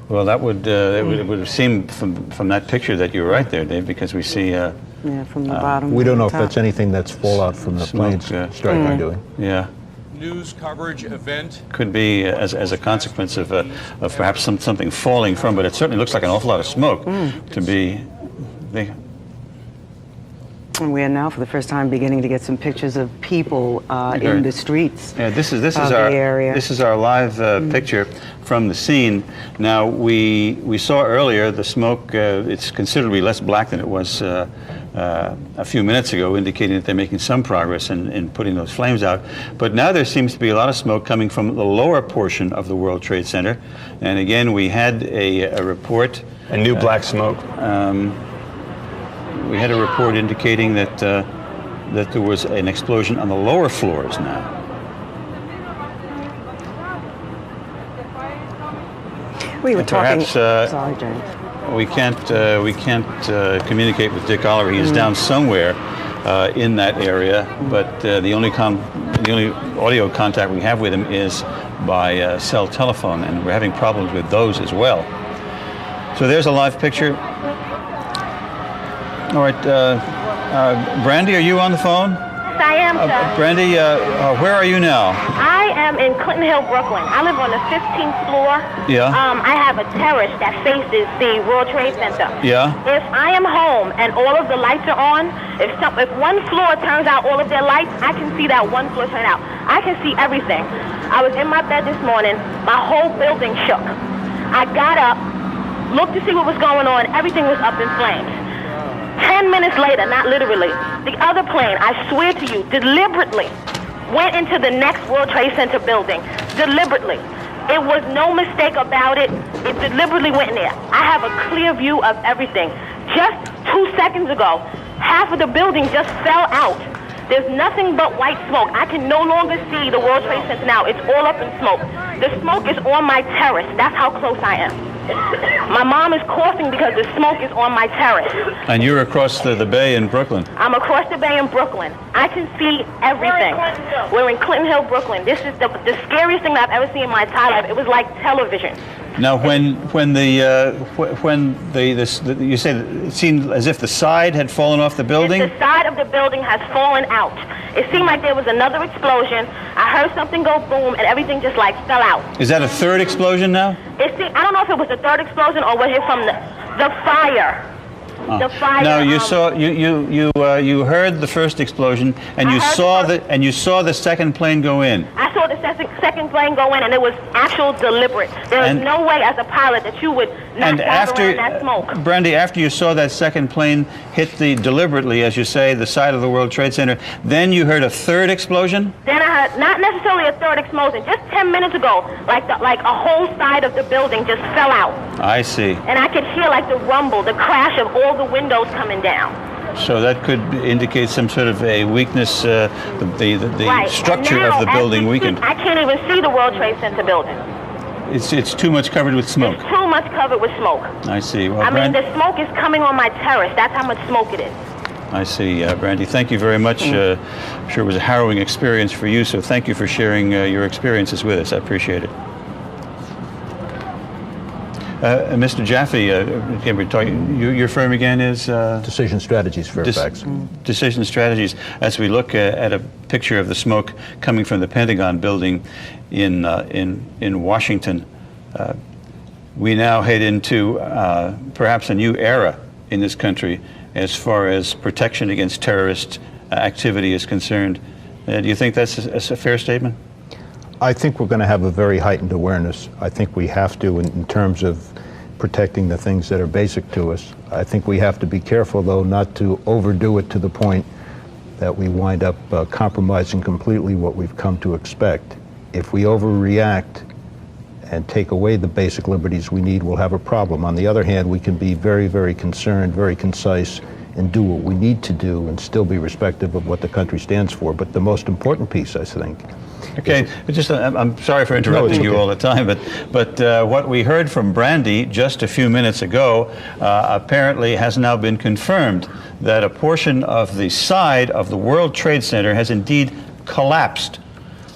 Well, that would it would seem from that picture that you're right there, Dave, because we see. Yeah, from the bottom. We don't know if top. that's anything that's fallout from the Smoke, planes striking doing. Yeah. News coverage event. Could be as a consequence of perhaps something falling from, but it certainly looks like an awful lot of smoke to be. And we are now, for the first time, beginning to get some pictures of people in the streets. Yeah, this is our area. This is our live picture from the scene. Now we saw earlier the smoke. It's considerably less black than it was a few minutes ago, indicating that they're making some progress in putting those flames out. But now there seems to be a lot of smoke coming from the lower portion of the World Trade Center. And again, we had a report. A new black smoke. We had a report indicating that that there was an explosion on the lower floors now. We were talking. Perhaps, sorry, James. We can't communicate with Dick Oliver. He is down somewhere in that area, but the only audio contact we have with him is by cell telephone, and we're having problems with those as well. So there's a live picture. All right, Brandy, are you on the phone? Yes, I am, sir. Brandy, where are you now? I am in Clinton Hill, Brooklyn. I live on the 15th floor. Yeah. I have a terrace that faces the World Trade Center. Yeah. If I am home and all of the lights are on, if one floor turns out all of their lights, I can see that one floor turn out. I can see everything. I was in my bed this morning. My whole building shook. I got up, looked to see what was going on. Everything was up in flames. 10 minutes later, not literally, the other plane, I swear to you, deliberately went into the next World Trade Center building. Deliberately. It was no mistake about it. It deliberately went in there. I have a clear view of everything. Just 2 seconds ago, half of the building just fell out. There's nothing but white smoke. I can no longer see the World Trade Center now. It's all up in smoke. The smoke is on my terrace. That's how close I am. My mom is coughing because the smoke is on my terrace. And you're across the bay in Brooklyn. I'm across the bay in Brooklyn. I can see everything. We're in Clinton Hill, Brooklyn. This is the scariest thing I've ever seen in my entire life. It was like television. Now, when you said it seemed as if the side had fallen off the building. The side of the building has fallen out. It seemed like there was another explosion. I heard something go boom, and everything just like fell out. Is that a third explosion now? I don't know if it was the third explosion or was it from the fire. The fire. No, you saw you heard the first explosion, and you saw the second plane go in. I saw the second plane go in, and it was actual deliberate. There was no way as a pilot that you would not drive around that smoke. Brandy, after you saw that second plane hit deliberately, as you say, the side of the World Trade Center, then you heard a third explosion? Then I heard, not necessarily a third explosion, just 10 minutes ago, like a whole side of the building just fell out. I see. And I could hear like the rumble, the crash of all the windows coming down. So that could indicate some sort of a weakness, the structure now, of the building weakened. I can't even see the World Trade Center building. It's too much covered with smoke. It's too much covered with smoke. I see. Well, I mean, the smoke is coming on my terrace. That's how much smoke it is. I see. Brandy, thank you very much. I'm sure it was a harrowing experience for you, so thank you for sharing your experiences with us. I appreciate it. Mr. Jaffe, your firm again is? Decision Strategies, Fairfax. Decision Strategies. As we look at a picture of the smoke coming from the Pentagon building in Washington, we now head into perhaps a new era in this country as far as protection against terrorist activity is concerned. Do you think that's a fair statement? I think we're going to have a very heightened awareness. I think we have to in terms of protecting the things that are basic to us. I think we have to be careful, though, not to overdo it to the point that we wind up compromising completely what we've come to expect. If we overreact and take away the basic liberties we need, we'll have a problem. On the other hand, we can be very, very concerned, very concise, and do what we need to do and still be respectful of what the country stands for. But the most important piece, I think. Okay, I'm sorry for interrupting you all the time, but what we heard from Brandy just a few minutes ago apparently has now been confirmed that a portion of the side of the World Trade Center has indeed collapsed.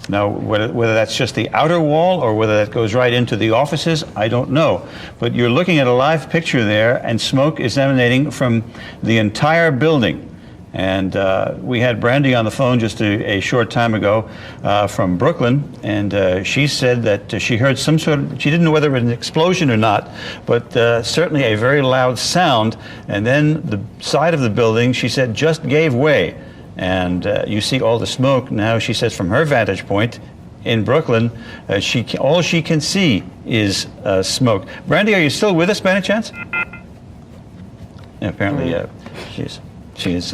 Now, whether that's just the outer wall or whether that goes right into the offices, I don't know. But you're looking at a live picture there, and smoke is emanating from the entire building. And we had Brandy on the phone just a short time ago from Brooklyn, and she said that she heard some sort of, she didn't know whether it was an explosion or not, but certainly a very loud sound. And then the side of the building, she said, just gave way. And you see all the smoke. Now, she says from her vantage point in Brooklyn, all she can see is smoke. Brandy, are you still with us by any chance? Yeah, apparently, she's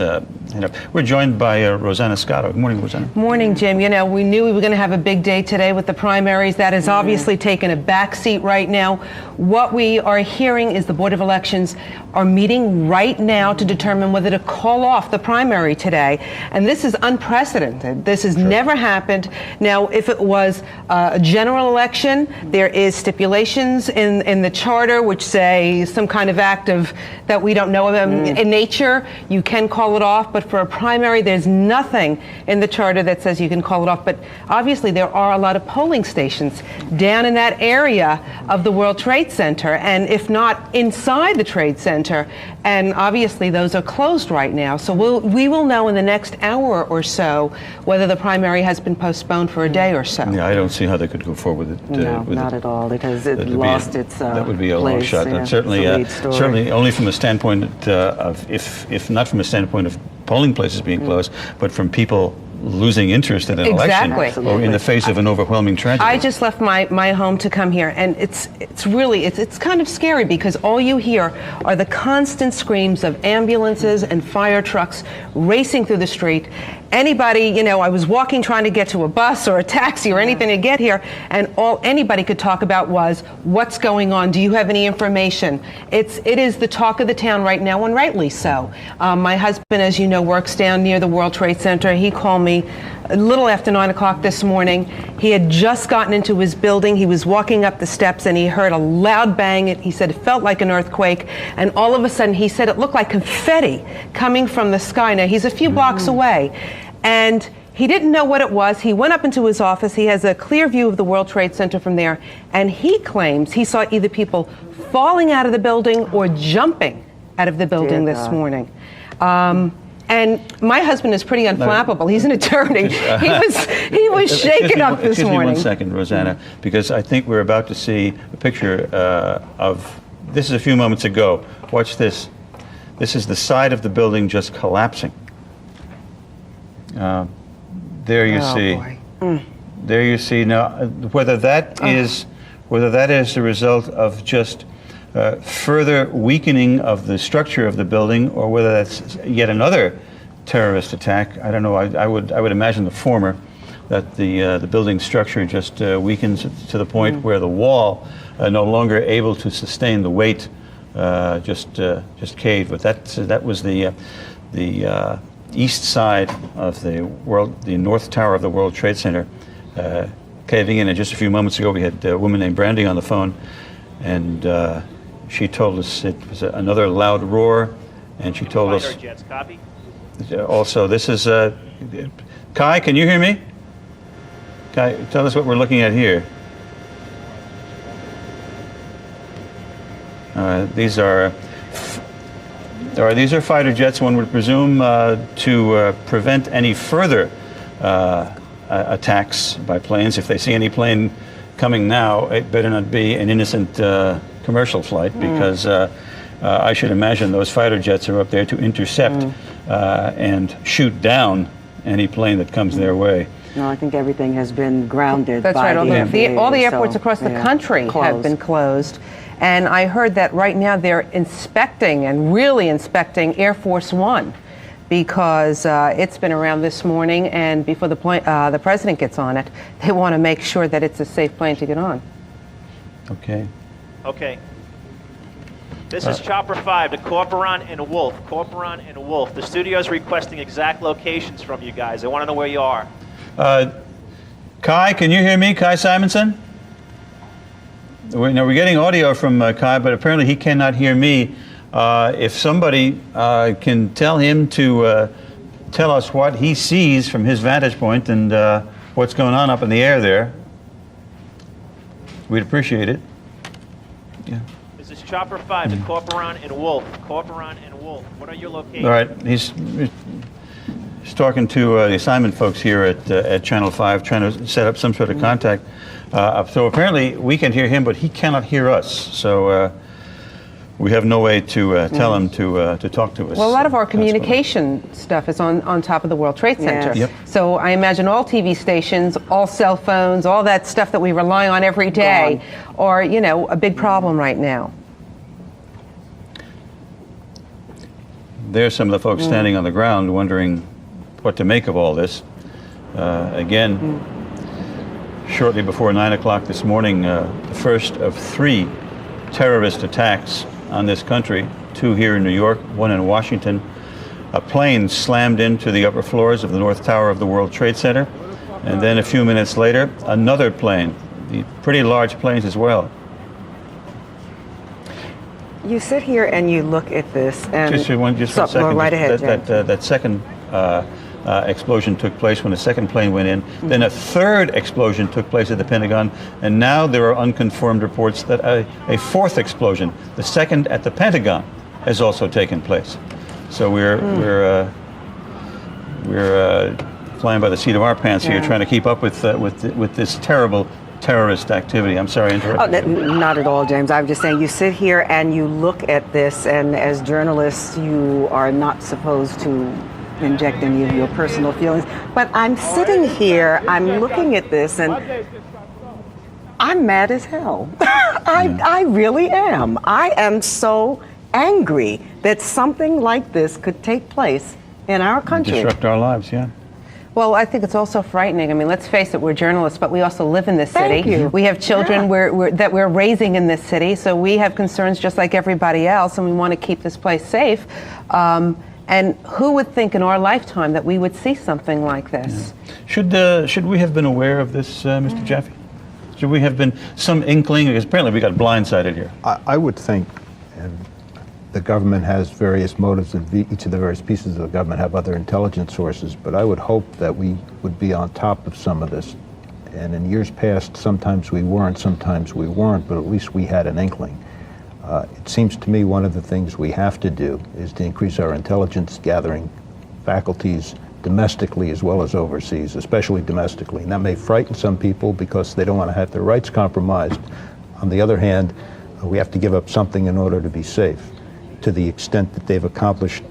we're joined by Rosanna Scotto. Good morning, Rosanna. Morning, Jim. You know, we knew we were going to have a big day today with the primaries. That has obviously taken a backseat right now. What we are hearing is the Board of Elections are meeting right now to determine whether to call off the primary today. And this is unprecedented. This has never happened. Now, if it was a general election, there is stipulations in the charter which say some kind of act of that we don't know of in nature, you can call it off. But for a primary, there's nothing in the charter that says you can call it off. But obviously, there are a lot of polling stations down in that area of the World Trade Center, and if not inside the Trade Center. And obviously, those are closed right now. So we will know in the next hour or so whether the primary has been postponed for a day or so. Yeah, I don't see how they could go forward with it. No, not at all. It has lost its that would be a long shot. Yeah, certainly only from a standpoint of, if not from a standpoint of polling places being closed, but from people losing interest in an election or in the face of an overwhelming tragedy. I just left my home to come here, and it's really kind of scary because all you hear are the constant screams of ambulances and fire trucks racing through the street. Anybody, I was walking trying to get to a bus or a taxi or anything to get here, and all anybody could talk about was, what's going on? Do you have any information? It is the talk of the town right now, and rightly so. My husband, as you know, works down near the World Trade Center. He called me a little after 9 o'clock this morning. He had just gotten into his building. He was walking up the steps, and he heard a loud bang. He said it felt like an earthquake, and all of a sudden, he said it looked like confetti coming from the sky. Now, he's a few blocks away. And he didn't know what it was. He went up into his office. He has a clear view of the World Trade Center from there. And he claims he saw either people falling out of the building or jumping out of the building this morning. And my husband is pretty unflappable. He's an attorney. He was shaken up this morning. Excuse me 1 second, Rosanna, because I think we're about to see a picture of, this is a few moments ago. Watch this. This is the side of the building just collapsing. There you see. There you see. Now, whether that is the result of just further weakening of the structure of the building, or whether that's yet another terrorist attack, I don't know. I would imagine the former, that the building structure just weakens to the point where the wall no longer able to sustain the weight, just caved. But that was the east side of the north tower of the World Trade Center caving in. And just a few moments ago, we had a woman named Brandy on the phone, and she told us it was another loud roar, and she told us jets, copy. Also, this is Kai, can you hear me? Kai, tell us what we're looking at here. These are fighter jets, one would presume, to prevent any further attacks by planes. If they see any plane coming now, it better not be an innocent commercial flight, because I should imagine those fighter jets are up there to intercept and shoot down any plane that comes their way. No, I think everything has been grounded. That's by right. All the airports across the country have been closed. And I heard that right now they're inspecting, and really inspecting, Air Force One, because it's been around this morning, and before the president gets on it, they want to make sure that it's a safe plane to get on. Okay. Okay. This is Chopper 5 to Corporon and Wolf. Corporon and Wolf. The studio's requesting exact locations from you guys. I want to know where you are. Kai, can you hear me? Kai Simonson? Now, we're getting audio from Kai, but apparently he cannot hear me. If somebody can tell him to tell us what he sees from his vantage point, and what's going on up in the air there, we'd appreciate it. Yeah. This is Chopper 5 to Corporan and Wolf. Corporan and Wolf. What are your locations? All right, he's talking to the assignment folks here at Channel 5, trying to set up some sort of contact. So apparently we can hear him, but he cannot hear us. So we have no way to tell him to talk to us. Well, a lot of our communication stuff is on top of the World Trade Center. Yes. Yep. So I imagine all TV stations, all cell phones, all that stuff that we rely on every day are, you know, a big problem right now. There's some of the folks standing on the ground wondering what to make of all this. Again, shortly before 9 o'clock this morning, the first of 3 terrorist attacks on this country, 2 here in New York, 1 in Washington. A plane slammed into the upper floors of the North Tower of the World Trade Center, and then a few minutes later, another plane, the pretty large planes as well. You sit here and you look at this, and Just for a second, go right ahead, James. that second explosion took place when a second plane went in. Then a third explosion took place at the Pentagon, and now there are unconfirmed reports that a fourth explosion, the second at the Pentagon, has also taken place. So we're flying by the seat of our pants here, trying to keep up with this terrible terrorist activity. I'm sorry, I interrupted. Not at all, James. I'm just saying you sit here and you look at this, and as journalists, you are not supposed to inject any of your personal feelings. But I'm sitting here, I'm looking at this, and I'm mad as hell. I really am. I am so angry that something like this could take place in our country. Disrupt our lives, yeah. Well, I think it's also frightening. I mean, let's face it, we're journalists, but we also live in this city. Thank you. We have children that we're raising in this city, so we have concerns just like everybody else, and we want to keep this place safe. And who would think in our lifetime that we would see something like this? Yeah. Should we have been aware of this, Mr. Jaffe? Should we have been some inkling? Because apparently we got blindsided here. I would think, and the government has various motives, and each of the various pieces of the government have other intelligence sources, but I would hope that we would be on top of some of this. And in years past, sometimes we weren't, but at least we had an inkling. It seems to me one of the things we have to do is to increase our intelligence gathering faculties domestically as well as overseas, especially domestically. And that may frighten some people because they don't want to have their rights compromised. On the other hand, we have to give up something in order to be safe. To the extent that they've accomplished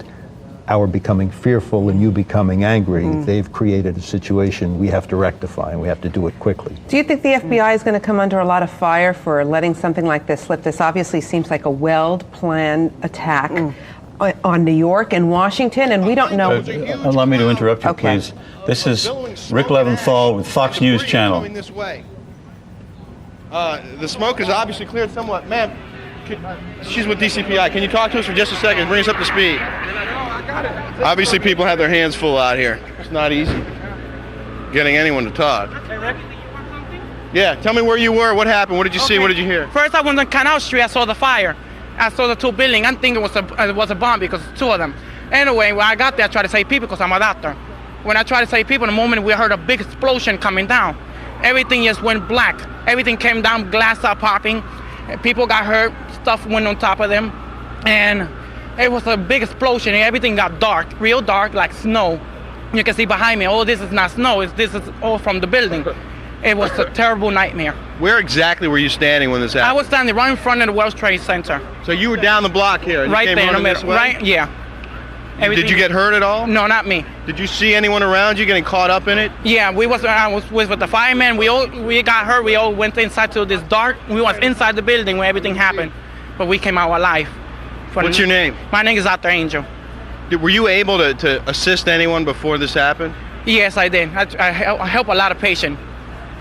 our becoming fearful and you becoming angry, they've created a situation we have to rectify, and we have to do it quickly. Do you think the FBI is going to come under a lot of fire for letting something like this slip? This obviously seems like a well-planned attack on New York and Washington, and we don't know. Allow me to interrupt you, Okay. please. This is Rick Leventhal with Fox News Channel. This way. The smoke is obviously cleared somewhat. Ma'am, she's with DCPI. Can you talk to us for just a second? Bring us up to speed. Obviously, people have their hands full out here. It's not easy getting anyone to talk. Yeah, tell me where you were. What happened? What did you see? What did you hear? First, I went on Canal Street. I saw the fire. I saw the 2 buildings. I think it was a bomb because 2 of them. Anyway, when I got there, I tried to save people because I'm a doctor. When I tried to save people, in the moment we heard a big explosion coming down. Everything just went black. Everything came down, glass started popping. People got hurt. Stuff went on top of them, and it was a big explosion. And everything got dark, real dark, like snow. You can see behind me. Oh, this is not snow. This is all from the building. It was a terrible nightmare. Where exactly were you standing when this happened? I was standing right in front of the World Trade Center. So you were down the block here. And Right you came there in the running this middle. way? Right? Yeah. Did you get hurt at all? No, not me. Did you see anyone around you getting caught up in it? Yeah, I was with the firemen. We got hurt. We all went inside to this dark. We was inside the building when everything happened, but we came out alive. What's your name? My name is Dr. Angel. Were you able to assist anyone before this happened? Yes, I did. I help a lot of patients.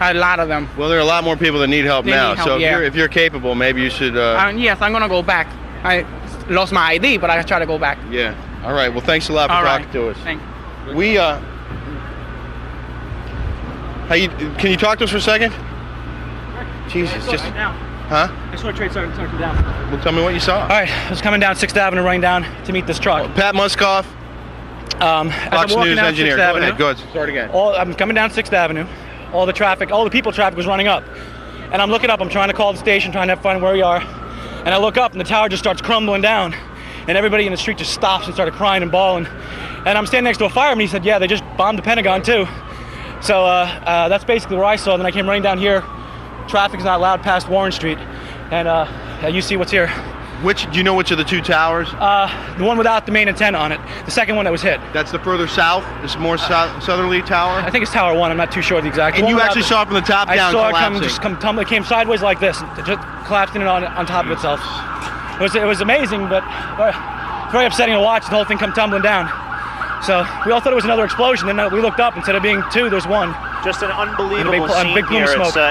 A lot of them. Well, there are a lot more people that need help They now. need help, so yeah. if you're capable, maybe you should. Yes, I'm gonna go back. I lost my ID, but I try to go back. Yeah. All right. Well, thanks a lot for All talking right. to us. Thank you. We can you talk to us for a second? Jesus, just. Huh? I saw a trade start come down. Well, tell me what you saw. All right, I was coming down 6th Avenue, running down to meet this truck. Pat Muskoff, As Fox I'm walking News down engineer. 6th Go Avenue, ahead. Go ahead. Start again. I'm coming down 6th Avenue. all the people traffic was running up. And I'm looking up, I'm trying to call the station, trying to find where we are. And I look up and the tower just starts crumbling down. And everybody in the street just stops and started crying and bawling. And I'm standing next to a fireman, he said, yeah, they just bombed the Pentagon too. So that's basically where I saw. Then I came running down here. Traffic's not allowed past Warren Street. And you see what's here. Do you know which of the two towers? The one without the main antenna on it. The second one that was hit. That's the further south? This more southerly tower? I think it's Tower 1. I'm not too sure the exact. And you actually saw it from the top down collapsing? I saw it come tumbling, came sideways like this, and just collapsed in on top of itself. It was amazing, but very upsetting to watch the whole thing come tumbling down. So we all thought it was another explosion. Then we looked up, instead of being two, there's one. Just an unbelievable scene here.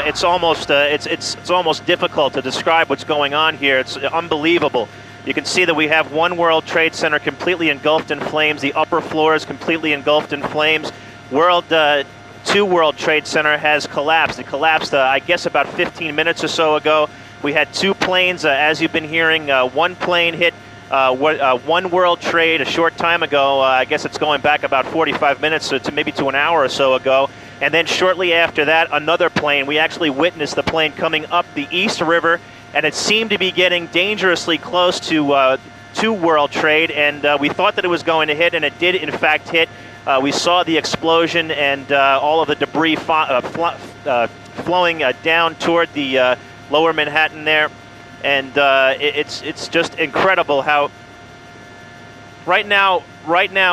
It's almost difficult to describe what's going on here. It's unbelievable. You can see that we have One World Trade Center completely engulfed in flames. The upper floor is completely engulfed in flames. Two World Trade Center has collapsed. It collapsed, I guess, about 15 minutes or so ago. We had two planes, as you've been hearing. One plane hit One World Trade a short time ago. I guess it's going back about 45 minutes to maybe to an hour or so ago. And then shortly after that, another plane. We actually witnessed the plane coming up the East River, and it seemed to be getting dangerously close to World Trade, and we thought that it was going to hit, and it did in fact hit. We saw the explosion and all of the debris flowing down toward the lower Manhattan there, and it's just incredible how right now,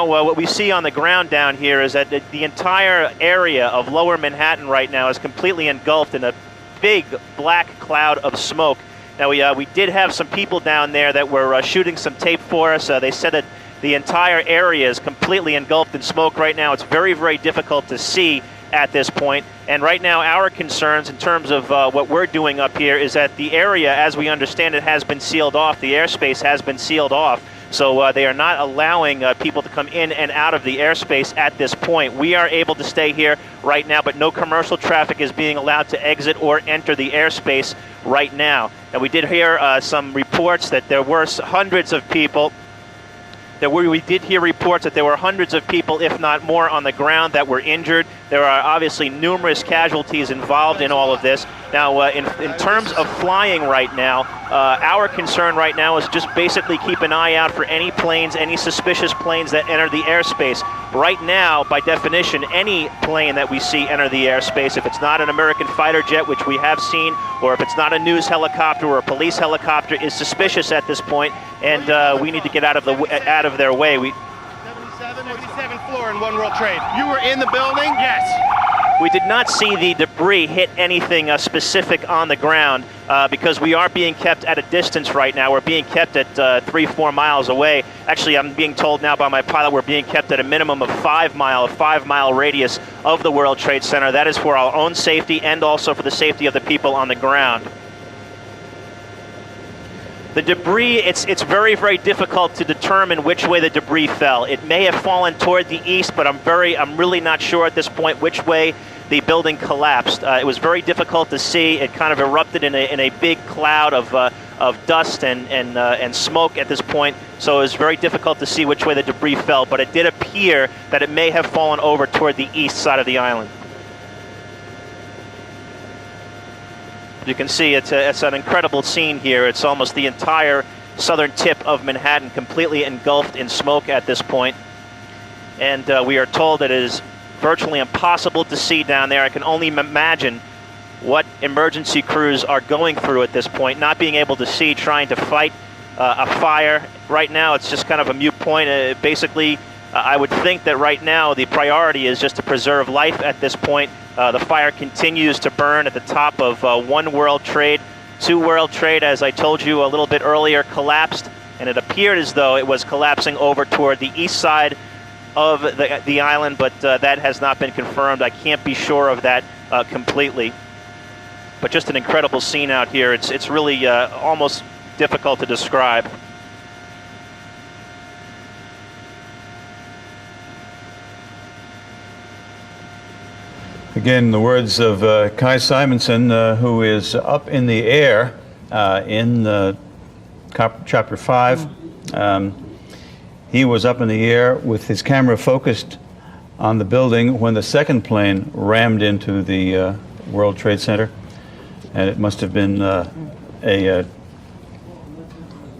what we see on the ground down here is that the entire area of lower Manhattan right now is completely engulfed in a big black cloud of smoke. Now, we did have some people down there that were shooting some tape for us. They said that the entire area is completely engulfed in smoke right now. It's very, very difficult to see at this point. And right now, our concerns in terms of what we're doing up here is that the area, as we understand it, has been sealed off. The airspace has been sealed off. So they are not allowing people to come in and out of the airspace at this point. We are able to stay here right now, but no commercial traffic is being allowed to exit or enter the airspace right now. And we did hear some reports that there were hundreds of people. We did hear reports that there were hundreds of people, if not more, on the ground that were injured. There are obviously numerous casualties involved in all of this. Now, in terms of flying right now, our concern right now is just basically keep an eye out for any planes, any suspicious planes that enter the airspace. Right now, by definition, any plane that we see enter the airspace, if it's not an American fighter jet, which we have seen, or if it's not a news helicopter or a police helicopter, is suspicious at this point, and we need to get out of their way. 77th floor in One World Trade. You were in the building? Yes. We did not see the debris hit anything specific on the ground because we are being kept at a distance right now. We're being kept at 3-4 miles away. Actually, I'm being told now by my pilot we're being kept at a minimum of 5 mile radius of the World Trade Center. That is for our own safety and also for the safety of the people on the ground. The debris, it's very, very difficult to determine which way the debris fell. It may have fallen toward the east, but I'm really not sure at this point which way the building collapsed. It was very difficult to see. It kind of erupted in a big cloud of dust and smoke at this point, so it was very difficult to see which way the debris fell, but it did appear that it may have fallen over toward the east side of the island. You can see it's an incredible scene here. It's almost the entire southern tip of Manhattan completely engulfed in smoke at this point. And we are told that it is virtually impossible to see down there. I can only imagine what emergency crews are going through at this point, not being able to see, trying to fight a fire. Right now, it's just kind of a moot point. Basically, I would think that right now the priority is just to preserve life at this point. The fire continues to burn at the top of One World Trade. Two World Trade, as I told you a little bit earlier, collapsed, and it appeared as though it was collapsing over toward the east side of the island, but that has not been confirmed. I can't be sure of that completely. But just an incredible scene out here. It's really almost difficult to describe. Again, the words of Kai Simonson, who is up in the air in Chapter 5. He was up in the air with his camera focused on the building when the second plane rammed into the World Trade Center, and it must have been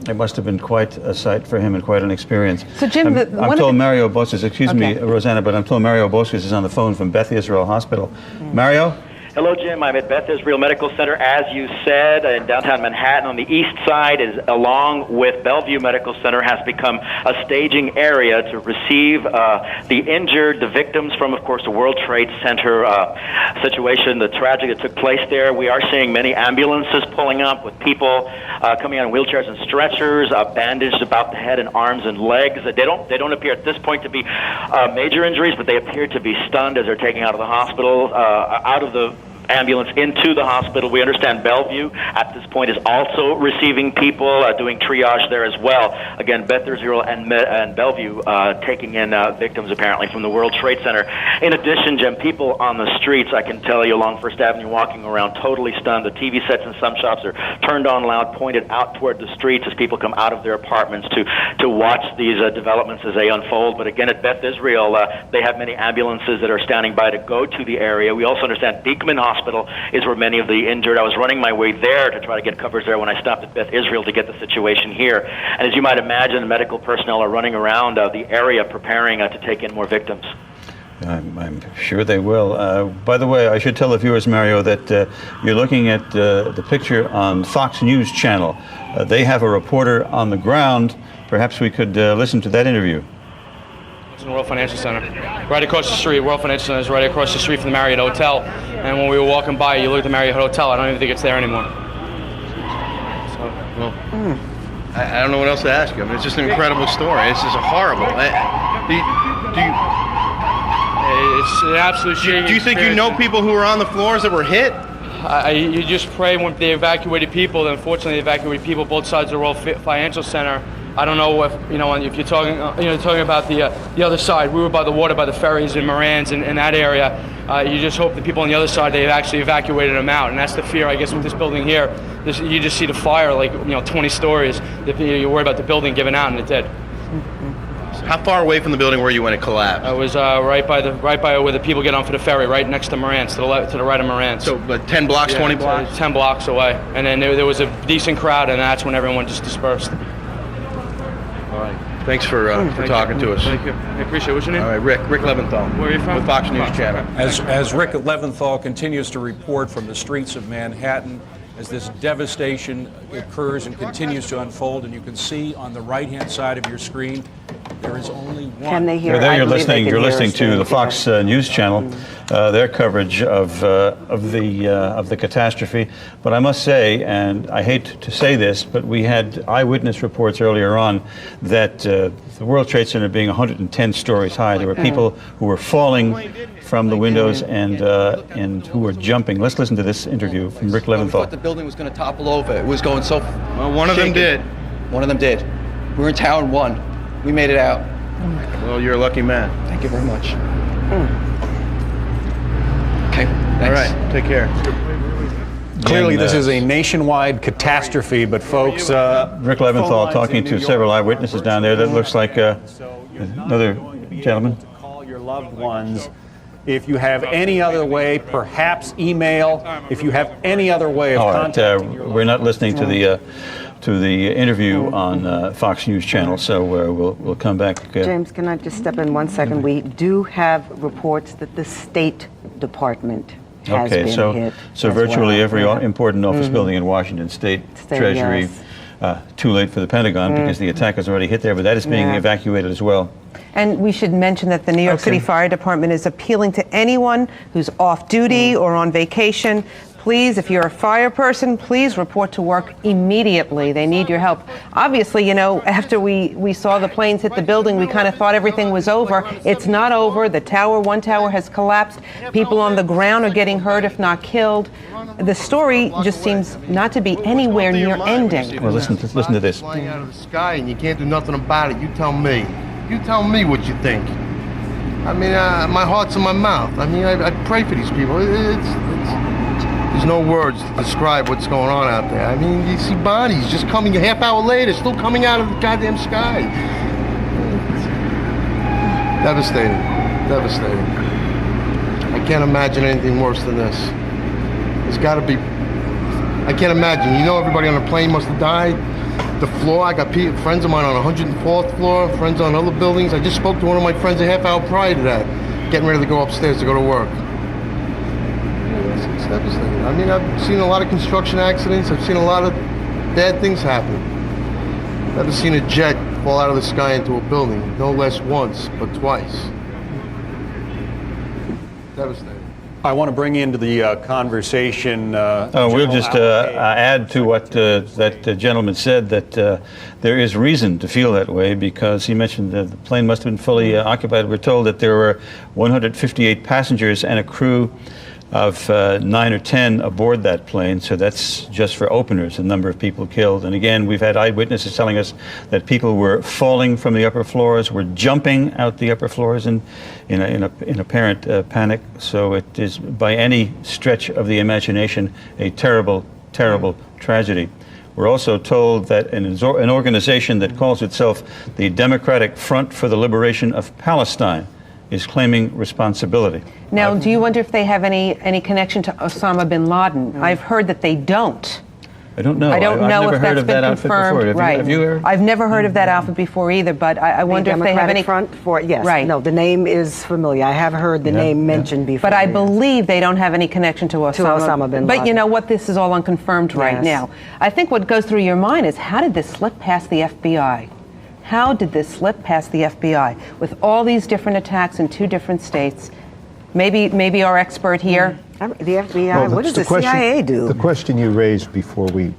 it must have been quite a sight for him and quite an experience. So Jim, I'm told Mario Bosques, excuse me, Rosanna, but I'm told Mario Bosques is on the phone from Beth Israel Hospital. Mario? Hello, Jim. I'm at Beth Israel Medical Center, as you said, in downtown Manhattan. On the east side, is along with Bellevue Medical Center, has become a staging area to receive the injured, the victims from, of course, the World Trade Center situation, the tragedy that took place there. We are seeing many ambulances pulling up with people coming on wheelchairs and stretchers, bandaged about the head and arms and legs. They don't appear at this point to be major injuries, but they appear to be stunned as they're taken out of the hospital, out of the ambulance into the hospital. We understand Bellevue at this point is also receiving people, doing triage there as well. Again, Beth Israel and Bellevue taking in victims apparently from the World Trade Center. In addition, Jim, people on the streets, I can tell you, along First Avenue walking around totally stunned. The TV sets in some shops are turned on loud, pointed out toward the streets as people come out of their apartments to watch these developments as they unfold. But again, at Beth Israel, they have many ambulances that are standing by to go to the area. We also understand Beekman Hospital is where many of the injured. I was running my way there to try to get coverage there when I stopped at Beth Israel to get the situation here. And as you might imagine, medical personnel are running around the area preparing to take in more victims. I'm sure they will. By the way, I should tell the viewers, Mario, that you're looking at the picture on Fox News Channel. They have a reporter on the ground. Perhaps we could listen to that interview. In the World Financial Center, right across the street. World Financial Center is right across the street from the Marriott Hotel. And when we were walking by, you look at the Marriott Hotel. I don't even think it's there anymore. So, well, I don't know what else to ask you. I mean, it's just an incredible story. It's just horrible. It's an absolute shame. Do you think you know people who were on the floors that were hit? You just pray when they evacuated people. Unfortunately, they evacuated people both sides of the World Financial Center. I don't know if you're talking talking about the other side. We were by the water, by the ferries and Morans in that area. You just hope the people on the other side, they've actually evacuated them out, and that's the fear, I guess, with this building here. You just see the fire, like 20 stories. You worry about the building giving out, and it did. How far away from the building were you when it collapsed? I was right by where the people get on for the ferry, right next to Morans, to the right of Morans. So, 10 blocks, 20 blocks? 10 blocks away, and then there was a decent crowd, and that's when everyone just dispersed. All right. Thanks for talking to us. Thank you. I appreciate it. What's your name? All right, Rick Leventhal. Where are you from? With Fox News Channel. As Rick Leventhal continues to report from the streets of Manhattan, as this devastation occurs and continues to unfold, and you can see on the right-hand side of your screen, there is only one. Can they hear? There you're listening to the Fox News Channel, their coverage of the catastrophe. But I must say, and I hate to say this, but we had eyewitness reports earlier on that the World Trade Center being 110 stories high, there were people who were falling from the windows and who were jumping. Let's listen to this interview from Rick Leventhal. We thought the building was going to topple over. It was going so. Well, one of them did. One of them did. We were in town one. We made it out. Well, you're a lucky man. Thank you very much. Okay, thanks. All right, take care. Clearly, this is a nationwide catastrophe, but folks... Rick Leventhal talking to several eyewitnesses down there. That looks like another gentleman. Call your loved ones. If you have any other way, perhaps email. If you have any other way of contacting your we're not listening to the interview on Fox News Channel, so we'll come back. James, can I just step in 1 second? We do have reports that the State Department has been hit. So virtually every important office building in Washington State, Treasury. Yes. Too late for the Pentagon because the attack has already hit there, but that is being evacuated as well. And we should mention that the New York City Fire Department is appealing to anyone who's off duty or on vacation. Please, if you're a fire person, please report to work immediately. They need your help. Obviously, after we saw the planes hit the building, we kind of thought everything was over. It's not over. One tower has collapsed. People on the ground are getting hurt, if not killed. The story just seems not to be anywhere near ending. Well, listen to this. Flying out of the sky and you can't do nothing about it. You tell me. You tell me what you think. I mean, my heart's in my mouth. I mean, I pray for these people. There's no words to describe what's going on out there. I mean, you see bodies just coming a half hour later, still coming out of the goddamn sky. Devastating. devastating. I can't imagine anything worse than this. It's got to be. I can't imagine. You know, everybody on the plane must have died. The floor, I got friends of mine on 104th floor, friends on other buildings. I just spoke to one of my friends a half hour prior to that, getting ready to go upstairs to go to work. It's devastating. I mean, I've seen a lot of construction accidents. I've seen a lot of bad things happen. Never seen a jet fall out of the sky into a building, no less once, but twice. Devastating. I want to bring into the conversation. We'll just add to what that gentleman said, that there is reason to feel that way, because he mentioned that the plane must have been fully occupied. We're told that there were 158 passengers and a crew of 9 or 10 aboard that plane, so that's just for openers, the number of people killed. And again, we've had eyewitnesses telling us that people were falling from the upper floors, were jumping out the upper floors in apparent panic. So it is, by any stretch of the imagination, a terrible, terrible tragedy. We're also told that an organization that calls itself the Democratic Front for the Liberation of Palestine is claiming responsibility. Now, do you wonder if they have any connection to Osama bin Laden? I've heard that they don't. I don't know. I don't know if that's been confirmed. Right. Have you heard? I've never heard of that outfit before either, but I wonder if they have any... Front for, yes. Right. No, the name is familiar. I have heard the name mentioned before. But I believe they don't have any connection to Osama bin Laden. But you know what? This is all unconfirmed right now. I think what goes through your mind is, how did this slip past the FBI? How did this slip past the FBI with all these different attacks in 2 different states? Maybe our expert here. The FBI. What does the CIA do? The question you raised before we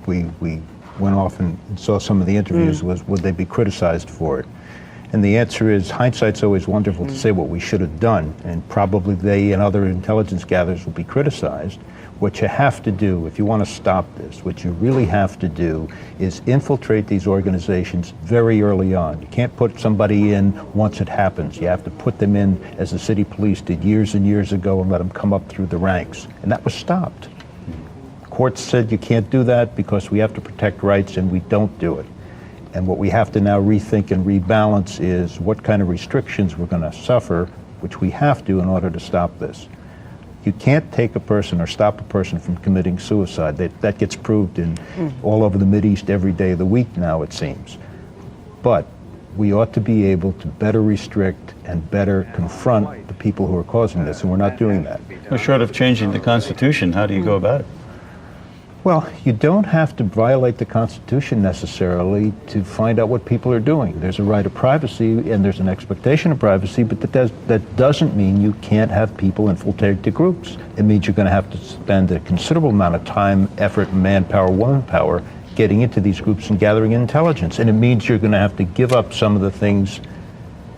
went off and saw some of the interviews was, would they be criticized for it? And the answer is, hindsight's always wonderful to say what we should have done, and probably they and other intelligence gatherers will be criticized. What you have to do, if you want to stop this, what you really have to do is infiltrate these organizations very early on. You can't put somebody in once it happens. You have to put them in, as the city police did years and years ago, and let them come up through the ranks. And that was stopped. Courts said you can't do that because we have to protect rights, and we don't do it. And what we have to now rethink and rebalance is what kind of restrictions we're going to suffer, which we have to in order to stop this. You can't take a person or stop a person from committing suicide. That gets proved in all over the Mideast every day of the week now, it seems. But we ought to be able to better restrict and better confront the people who are causing this, and we're not doing that. Well, short of changing the Constitution, how do you go about it? Well, you don't have to violate the Constitution necessarily to find out what people are doing. There's a right of privacy and there's an expectation of privacy, but that doesn't mean you can't have people infiltrate the groups. It means you're going to have to spend a considerable amount of time, effort, manpower, womanpower getting into these groups and gathering intelligence. And it means you're going to have to give up some of the things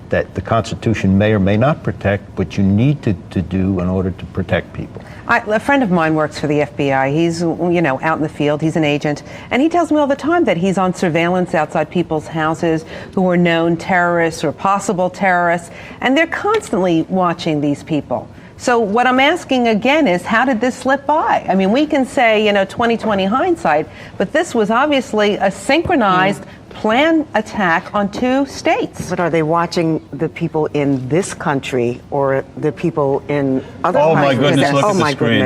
that the Constitution may or may not protect, but you need to do in order to protect people. A friend of mine works for the FBI. He's, out in the field. He's an agent. And he tells me all the time that he's on surveillance outside people's houses who are known terrorists or possible terrorists. And they're constantly watching these people. So what I'm asking again is, how did this slip by? I mean, we can say, 20/20 hindsight, but this was obviously a synchronized planned attack on 2 states. But are they watching the people in this country or the people in other countries? Oh my goodness, look at the screen.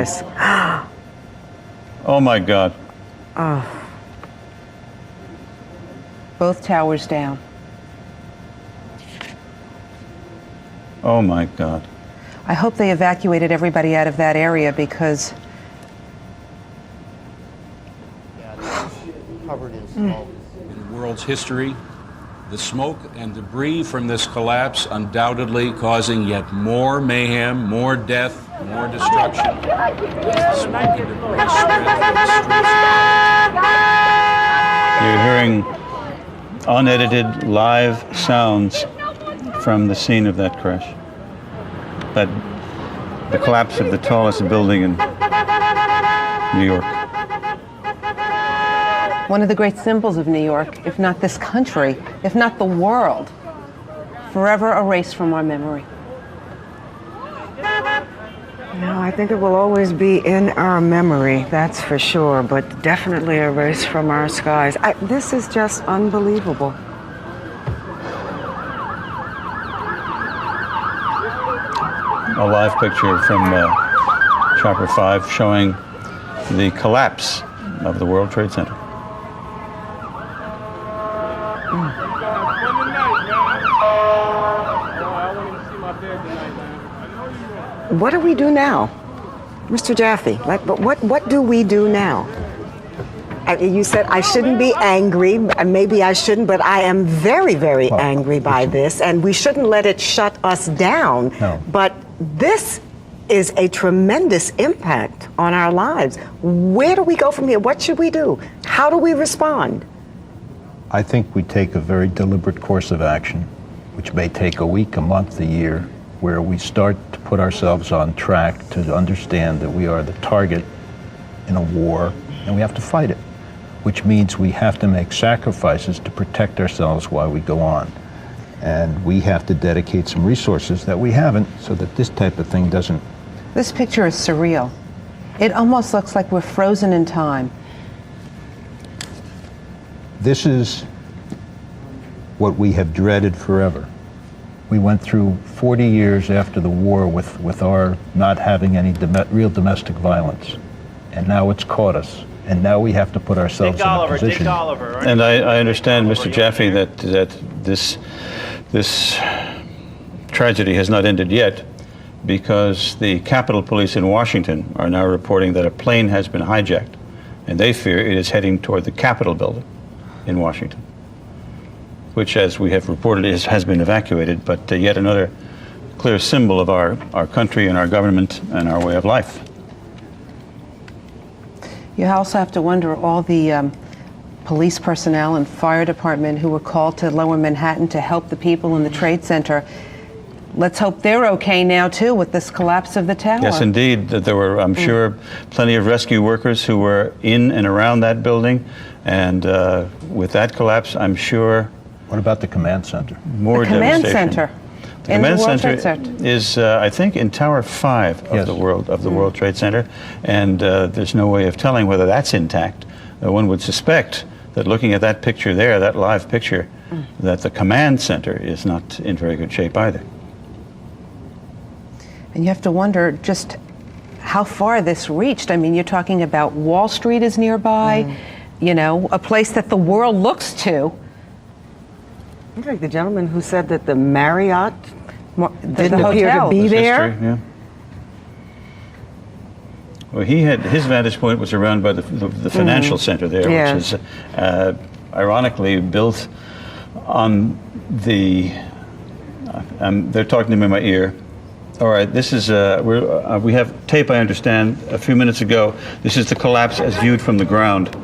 Oh my goodness. Oh my God. Both towers down. Oh my God. I hope they evacuated everybody out of that area, because In the world's history, the smoke and debris from this collapse undoubtedly causing yet more mayhem, more death, more destruction. As the smoke and debris spread through the streets. You're hearing unedited live sounds from the scene of that crash. The collapse of the tallest building in New York. one of the great symbols of New York, if not this country, if not the world, forever erased from our memory. No, I think it will always be in our memory, that's for sure, but definitely erased from our skies. This is just unbelievable. a live picture from Chopper 5 showing the collapse of the World Trade Center. What do we do now? Mr. Jaffe, what do we do now? You said I shouldn't be angry, maybe I shouldn't, but I am very, very angry by this, and we shouldn't let it shut us down. No. But this is a tremendous impact on our lives. Where do we go from here? What should we do? How do we respond? I think we take a very deliberate course of action, which may take a week, a month, a year, where we start to put ourselves on track to understand that we are the target in a war and we have to fight it, which means we have to make sacrifices to protect ourselves while we go on. And we have to dedicate some resources that we haven't so that this type of thing doesn't. This picture is surreal. It almost looks like we're frozen in time. This is what we have dreaded forever. We went through 40 years after the war with our not having any real domestic violence. And now it's caught us. And now we have to put ourselves in a position. Dick Oliver, right? And I understand, Mr. Jaffe, that this tragedy has not ended yet, because the Capitol Police in Washington are now reporting that a plane has been hijacked, and they fear it is heading toward the Capitol building in Washington, which, as we have reported, has been evacuated, but yet another clear symbol of our country and our government and our way of life. You also have to wonder all the police personnel and fire department who were called to Lower Manhattan to help the people in the Trade Center. Let's hope they're okay now, too, with this collapse of the tower. Yes, indeed. There were, I'm sure, plenty of rescue workers who were in and around that building. And with that collapse, I'm sure... What about the command center? More command devastation. center. The command center is, I think, in Tower 5 of the World Trade Center. And there's no way of telling whether that's intact. One would suspect that looking at that picture there, that live picture, that the command center is not in very good shape either. And you have to wonder just how far this reached. I mean, you're talking about Wall Street is nearby, you know, a place that the world looks to. Like the gentleman who said that the Marriott didn't the appear to be there. History, yeah. Well, his vantage point was around by the financial center there, which is ironically built on the. They're talking to me in my ear. All right, this is we have tape. I understand a few minutes ago. This is the collapse as viewed from the ground.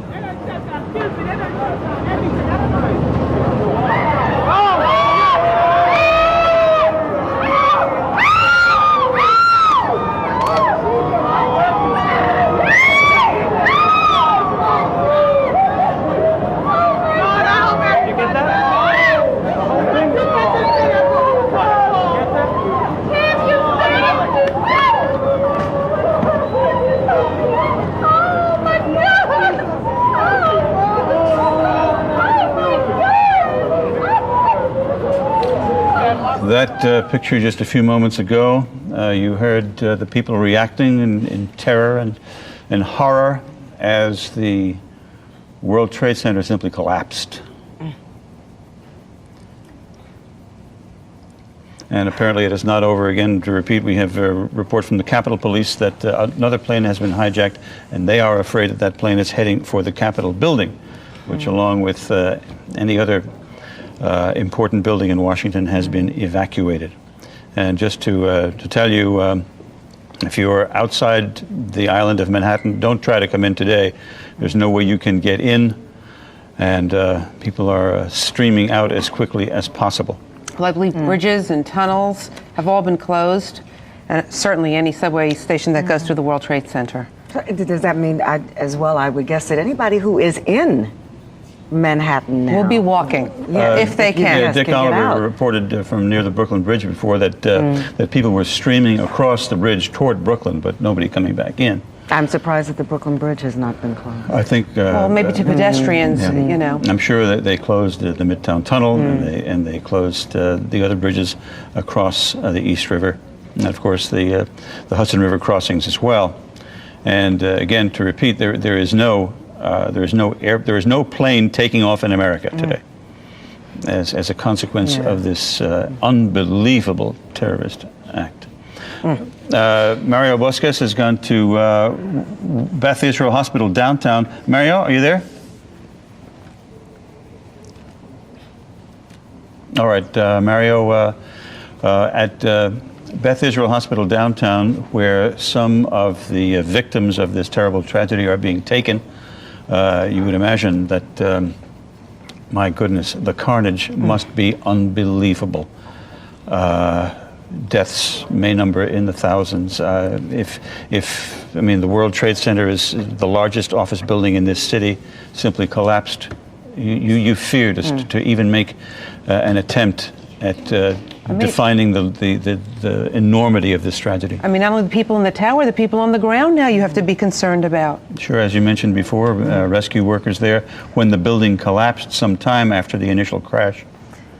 That picture just a few moments ago, you heard the people reacting in terror and horror as the World Trade Center simply collapsed. And apparently it is not over. Again, to repeat, we have a report from the Capitol Police that another plane has been hijacked, and they are afraid that that plane is heading for the Capitol building, which along with any other important building in Washington has been evacuated. And just to tell you, if you're outside the island of Manhattan, don't try to come in today. There's no way you can get in, and people are streaming out as quickly as possible. Well, I believe bridges and tunnels have all been closed, and certainly any subway station that goes through the World Trade Center. Does that mean, as well, I would guess that anybody who is in Manhattan now will be walking if they can. Yeah, Dick Oliver reported from near the Brooklyn Bridge before that that people were streaming across the bridge toward Brooklyn, but nobody coming back in. I'm surprised that the Brooklyn Bridge has not been closed. I think. Well, maybe to pedestrians, you know. I'm sure that they closed the Midtown Tunnel and they closed the other bridges across the East River. and of course the Hudson River crossings as well. And again, to repeat, there is no plane taking off in America today as a consequence of this unbelievable terrorist act. Mario Bosques has gone to Beth Israel Hospital downtown. Mario, are you there? All right, Mario, at Beth Israel Hospital downtown, where some of the victims of this terrible tragedy are being taken, you would imagine that, my goodness, the carnage must be unbelievable. Deaths may number in the thousands. I mean, the World Trade Center is the largest office building in this city, simply collapsed. You fear to even make an attempt at defining the enormity of this tragedy. I mean, not only the people in the tower, the people on the ground now you have to be concerned about. Sure, as you mentioned before, rescue workers there when the building collapsed some time after the initial crash.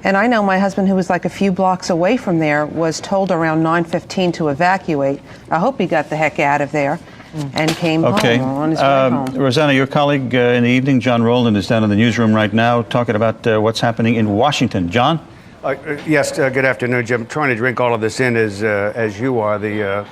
And I know my husband, who was like a few blocks away from there, was told around 9:15 to evacuate. I hope he got the heck out of there and came home on his way home. Rosanna, your colleague in the evening, John Rowland, is down in the newsroom right now talking about what's happening in Washington. John? Yes, good afternoon, Jim. Trying to drink all of this in as you are. The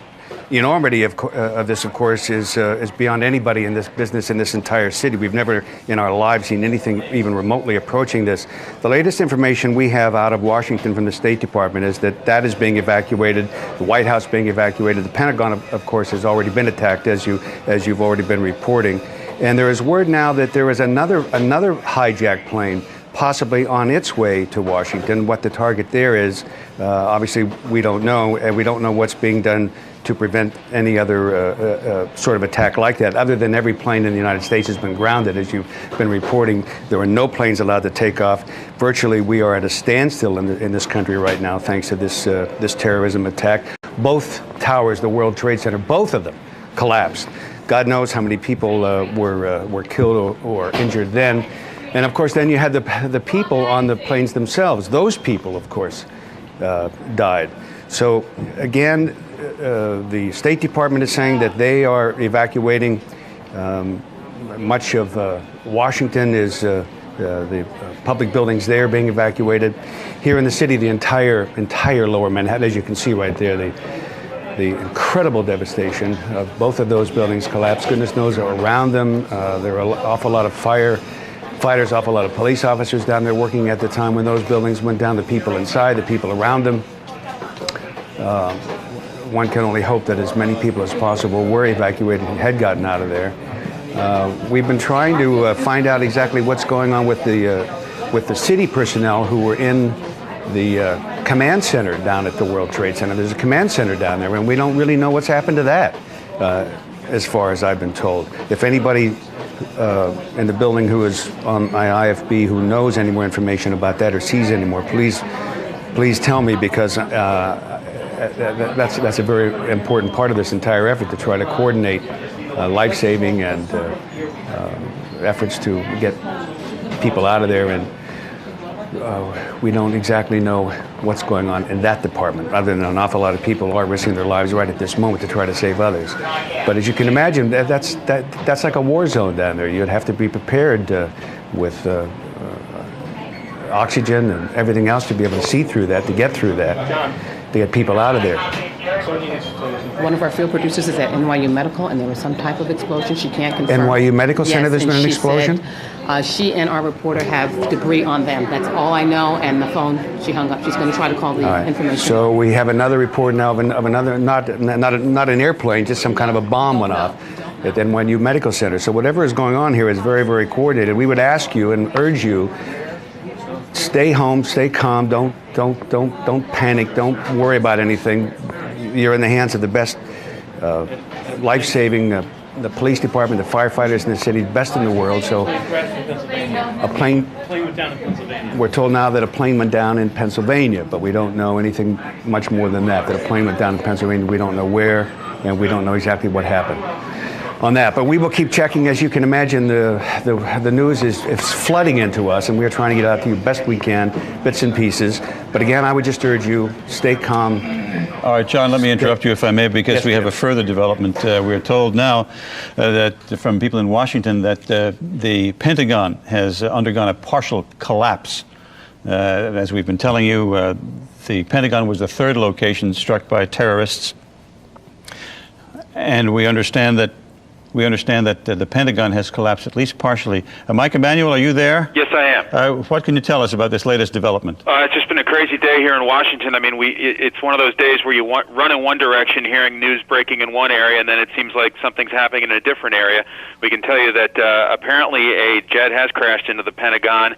enormity of this, of course, is beyond anybody in this business in this entire city. We've never in our lives seen anything even remotely approaching this. The latest information we have out of Washington from the State Department is that is being evacuated, the White House being evacuated. The Pentagon, of course, has already been attacked, as you've already been reporting. And there is word now that there is another hijacked plane possibly on its way to Washington. What the target there is, obviously we don't know, and we don't know what's being done to prevent any other sort of attack like that, other than every plane in the United States has been grounded. As you've been reporting, there are no planes allowed to take off. Virtually, we are at a standstill in this country right now, thanks to this terrorism attack. Both towers, the World Trade Center, both of them collapsed. God knows how many people were killed or injured then. And of course, then you had the people on the planes themselves. Those people, of course, died. So again, the State Department is saying that they are evacuating. Much of Washington is the public buildings there being evacuated. Here in the city, the entire lower Manhattan, as you can see right there, the incredible devastation of both of those buildings collapsed. Goodness knows around them. There are an awful lot of firefighters, awful lot of police officers down there working at the time when those buildings went down, the people inside, the people around them. One can only hope that as many people as possible were evacuated and had gotten out of there. We've been trying to find out exactly what's going on with the city personnel who were in the command center down at the World Trade Center. There's a command center down there, and we don't really know what's happened to that, as far as I've been told. If anybody in the building who is on my IFB who knows any more information about that or sees any more, please tell me, because that's a very important part of this entire effort, to try to coordinate life-saving and efforts to get people out of there. And we don't exactly know what's going on in that department, other than an awful lot of people are risking their lives right at this moment to try to save others. But as you can imagine, that's like a war zone down there. You'd have to be prepared with oxygen and everything else to be able to see through that, to get through that, to get people out of there. One of our field producers is at NYU Medical, and there was some type of explosion. She can't confirm. NYU Medical Center, there's been an explosion? Said, she and our reporter have debris on them. That's all I know, and the phone, she hung up. She's going to try to call the information. So we have another report now of another, not an airplane, just some kind of a bomb went off at NYU Medical Center. So whatever is going on here is very, very coordinated. We would ask you and urge you, stay home, stay calm, don't panic, don't worry about anything. You're in the hands of the best life-saving, the police department, the firefighters in the city, best in the world. So a plane went down in Pennsylvania. We're told now that a plane went down in Pennsylvania, but we don't know anything much more than that a plane went down in Pennsylvania. We don't know where, and we don't know exactly what happened on that. But we will keep checking. As you can imagine, the news is flooding into us, and we are trying to get out to you best we can, bits and pieces. But again, I would just urge you, stay calm, All right, John, let me interrupt you if I may, because we have a further development. We're told now that from people in Washington that the Pentagon has undergone a partial collapse. As we've been telling you, the Pentagon was the third location struck by terrorists, and we understand that the Pentagon has collapsed at least partially. Mike Emanuel, are you there? Yes, I am. What can you tell us about this latest development? It's just been a crazy day here in Washington. I mean, it's one of those days where you run in one direction, hearing news breaking in one area, and then it seems like something's happening in a different area. We can tell you that apparently a jet has crashed into the Pentagon.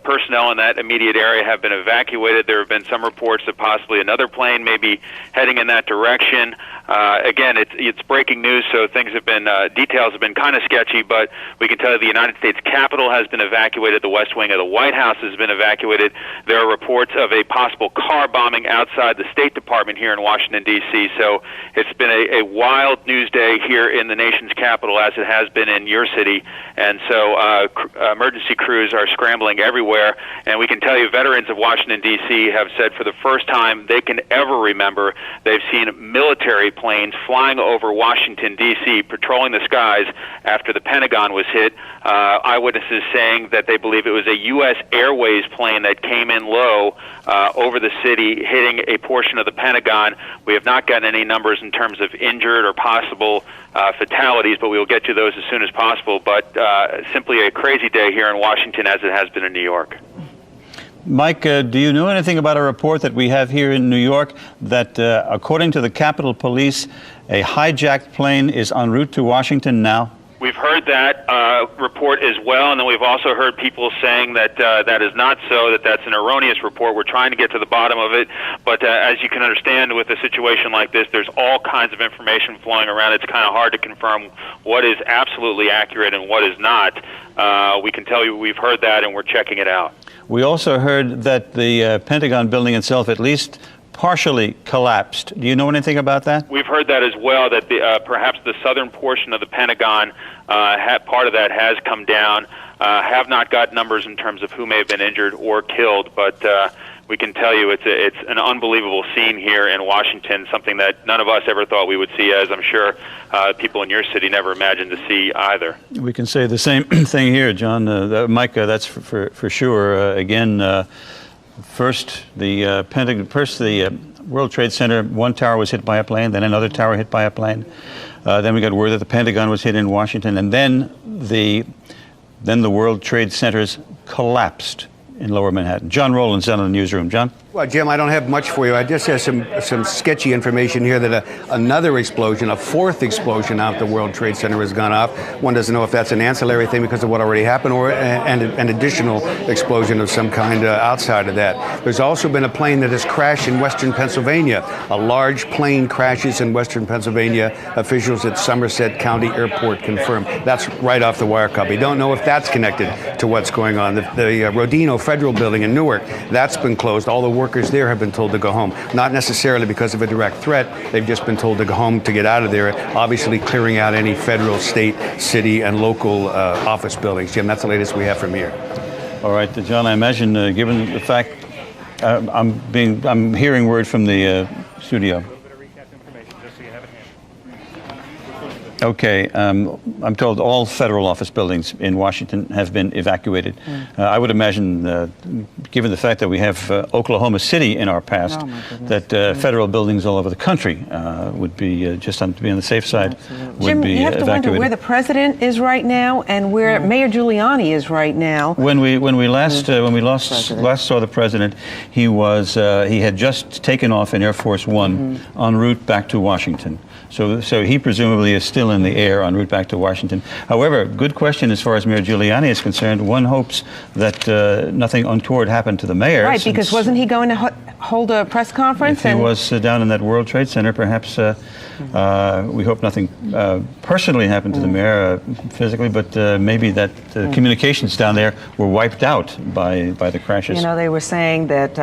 Personnel in that immediate area have been evacuated. There have been some reports that possibly another plane may be heading in that direction. Again, it's breaking news, so things have been details have been kind of sketchy, but we can tell you the United States Capitol has been evacuated. The West Wing of the White House has been evacuated. There are reports of a possible car bombing outside the State Department here in Washington, D.C., so it's been a wild news day here in the nation's capital, as it has been in your city, and so emergency crews are scrambling everywhere, and we can tell you veterans of Washington, D.C. have said for the first time they can ever remember they've seen military planes flying over Washington, D.C., patrolling the skies after the Pentagon was hit. Eyewitnesses saying that they believe it was a U.S. Airways plane that came in low over the city, hitting a portion of the Pentagon. We have not gotten any numbers in terms of injured or possible fatalities, but we will get to those as soon as possible. But simply a crazy day here in Washington, as it has been in New York. Mike, do you know anything about a report that we have here in New York that, according to the Capitol Police, a hijacked plane is en route to Washington now? We've heard that report as well, and then we've also heard people saying that that is not so, that that's an erroneous report. We're trying to get to the bottom of it, but as you can understand with a situation like this, there's all kinds of information flowing around. It's kind of hard to confirm what is absolutely accurate and what is not. We can tell you we've heard that, and we're checking it out. We also heard that the Pentagon building itself at least partially collapsed. Do you know anything about that? We've heard that as well, that perhaps the southern portion of the Pentagon, part of that has come down. Have not got numbers in terms of who may have been injured or killed, but we can tell you it's an unbelievable scene here in Washington, something that none of us ever thought we would see, as I'm sure people in your city never imagined to see either. We can say the same thing here, John. Mike, that's for sure. Again, first the World Trade Center, one tower was hit by a plane, then another tower hit by a plane. Then we got word that the Pentagon was hit in Washington, and then the World Trade Centers collapsed in Lower Manhattan. John Rowland's down in the newsroom. John? Well, Jim, I don't have much for you. I just have some sketchy information here that another explosion, a fourth explosion out the World Trade Center has gone off. One doesn't know if that's an ancillary thing because of what already happened or an additional explosion of some kind outside of that. There's also been a plane that has crashed in western Pennsylvania. A large plane crashes in western Pennsylvania. Officials at Somerset County Airport confirmed. That's right off the wire copy. Don't know if that's connected to what's going on. The Rodino Federal Building in Newark, that's been closed. All the workers there have been told to go home. Not necessarily because of a direct threat. They've just been told to go home to get out of there, obviously clearing out any federal, state, city, and local office buildings. Jim, that's the latest we have from here. All right, John, I imagine, given the fact I'm hearing word from the studio. Okay, I'm told all federal office buildings in Washington have been evacuated. I would imagine, given the fact that we have Oklahoma City in our past, that federal buildings all over the country would be, just to be on the safe side, would be evacuated. Jim, you have to wonder where the president is right now and where Mayor Giuliani is right now. When we last saw the president, he had just taken off in Air Force One en route back to Washington. So he presumably is still in the air en route back to Washington. However, good question as far as Mayor Giuliani is concerned. One hopes that nothing untoward happened to the mayor. Right, because wasn't he going to hold a press conference? If he was down in that World Trade Center, perhaps we hope nothing personally happened to the mayor physically, but maybe that communications down there were wiped out by the crashes. You know, they were saying that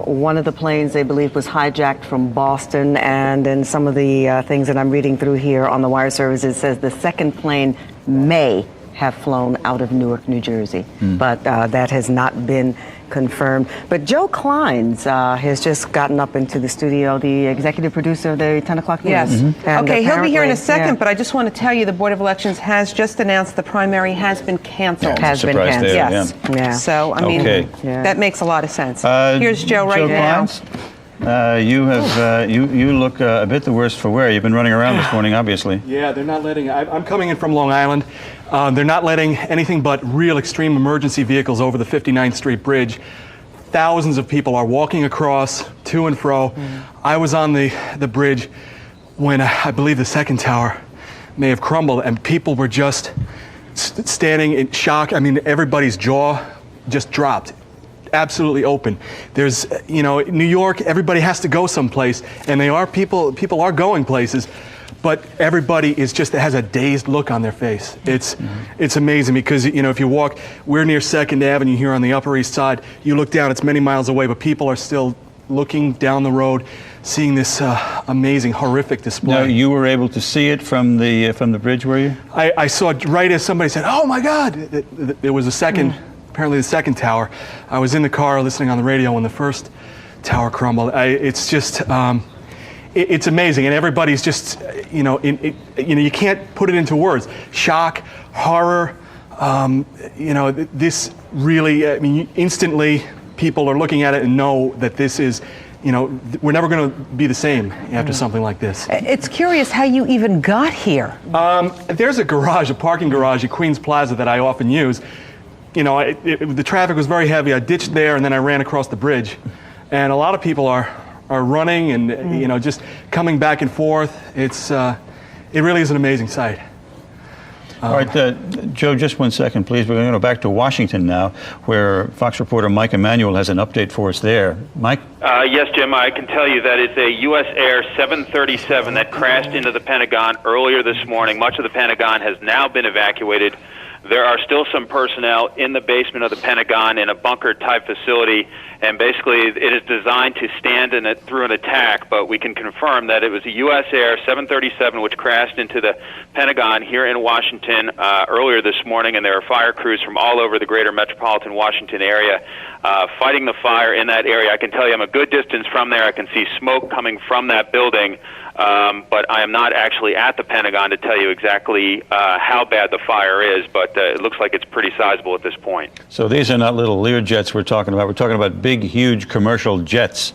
one of the planes they believe was hijacked from Boston, and in some of the things that I'm reading through here on the wire service, it says the second plane may have flown out of Newark, New Jersey, but that has not been confirmed. But Joe Kleins has just gotten up into the studio, the executive producer of the 10 o'clock news. Yes. And Okay, he'll be here in a second, yeah. but I just want to tell you the Board of Elections has just announced the primary has been canceled. Has been canceled. There, Yes. Yeah. So, I mean, Okay. that makes a lot of sense. Here's Joe right now. Kleins, you look a bit the worse for wear. You've been running around this morning, obviously. Yeah, they're not letting. I'm coming in from Long Island. They're not letting anything but real extreme emergency vehicles over the 59th Street Bridge. Thousands of people are walking across to and fro. I was on the bridge when I believe the second tower may have crumbled, and people were just standing in shock. I mean, everybody's jaw just dropped. Absolutely open. There's, New York, everybody has to go someplace, and people are going places, but everybody has a dazed look on their face. It's amazing because, if you walk, we're near 2nd Avenue here on the Upper East Side. You look down, it's many miles away, but people are still looking down the road, seeing this amazing, horrific display. Now, you were able to see it from the bridge, were you? I saw it right as somebody said, "Oh my God!" There was a second. Apparently the second tower. I was in the car listening on the radio when the first tower crumbled. It's just, it's amazing, and everybody's just, you can't put it into words. Shock, horror, this really, instantly people are looking at it and know that this is, we're never going to be the same after something like this. It's curious how you even got here. There's a parking garage at Queens Plaza that I often use. The traffic was very heavy. I ditched there and then I ran across the bridge. And a lot of people are running and, just coming back and forth. It really is an amazing sight. All right, Joe, just 1 second, please. We're going to go back to Washington now, where Fox reporter Mike Emanuel has an update for us there. Mike? Yes, Jim, I can tell you that it's a U.S. Air 737 that crashed into the Pentagon earlier this morning. Much of the Pentagon has now been evacuated. There are still some personnel in the basement of the Pentagon in a bunker-type facility, and basically it is designed to stand through an attack, but we can confirm that it was a U.S. Air 737 which crashed into the Pentagon here in Washington earlier this morning, and there are fire crews from all over the greater metropolitan Washington area fighting the fire in that area. I can tell you I'm a good distance from there. I can see smoke coming from that building. But I am not actually at the Pentagon to tell you exactly how bad the fire is, but it looks like it's pretty sizable at this point. So these are not little Learjets we're talking about. We're talking about big, huge commercial jets.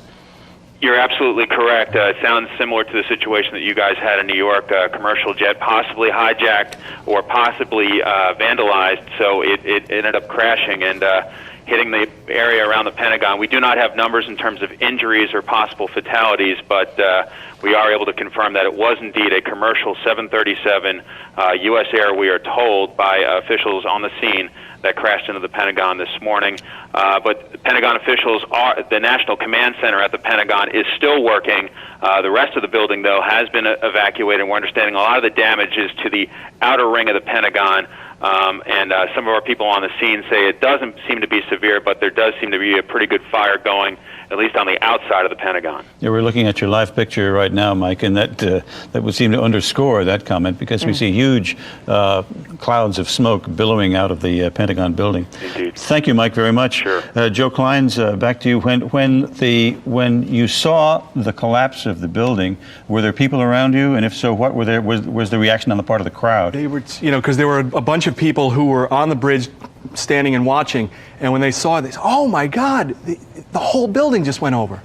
You're absolutely correct. It sounds similar to the situation that you guys had in New York, a commercial jet possibly hijacked or possibly vandalized, so it ended up crashing and hitting the area around the Pentagon. We do not have numbers in terms of injuries or possible fatalities, but we are able to confirm that it was indeed a commercial 737 U.S. Air, we are told by officials on the scene, that crashed into the Pentagon this morning. But Pentagon officials the National Command Center at the Pentagon is still working. The rest of the building, though, has been evacuated. We're understanding a lot of the damage is to the outer ring of the Pentagon. And some of our people on the scene say it doesn't seem to be severe, but there does seem to be a pretty good fire going, at least on the outside of the Pentagon. Yeah, we're looking at your live picture right now, Mike, and that would seem to underscore that comment because we see huge clouds of smoke billowing out of the Pentagon building. Indeed. Thank you, Mike, very much. Sure. Joe Kleins, back to you. When you saw the collapse of the building, were there people around you, and if so, what was the reaction on the part of the crowd? They were, because there were a bunch of people who were on the bridge standing and watching, and when they saw it, they said, "Oh my God, the whole building just went over."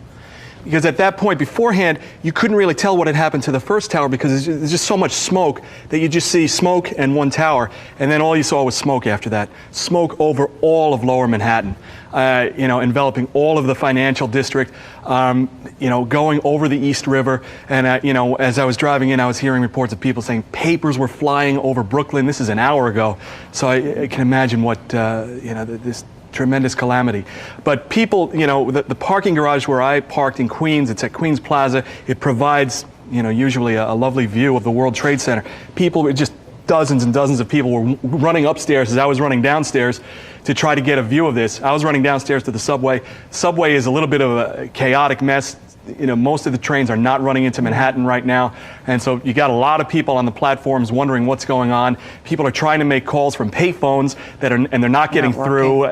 Because at that point beforehand, you couldn't really tell what had happened to the first tower because there's just so much smoke that you just see smoke and one tower, and then all you saw was smoke after that. Smoke over all of Lower Manhattan, enveloping all of the financial district, going over the East River. And, as I was driving in, I was hearing reports of people saying papers were flying over Brooklyn. This is an hour ago. So I can imagine what, this tremendous calamity. But people, the parking garage where I parked in Queens, it's at Queens Plaza. It provides, usually a lovely view of the World Trade Center. People, just dozens and dozens of people were running upstairs as I was running downstairs to try to get a view of this. I was running downstairs to the subway. Subway is a little bit of a chaotic mess. most of the trains are not running into Manhattan right now, and so you got a lot of people on the platforms wondering what's going on. People are trying to make calls from payphones and they're not getting through.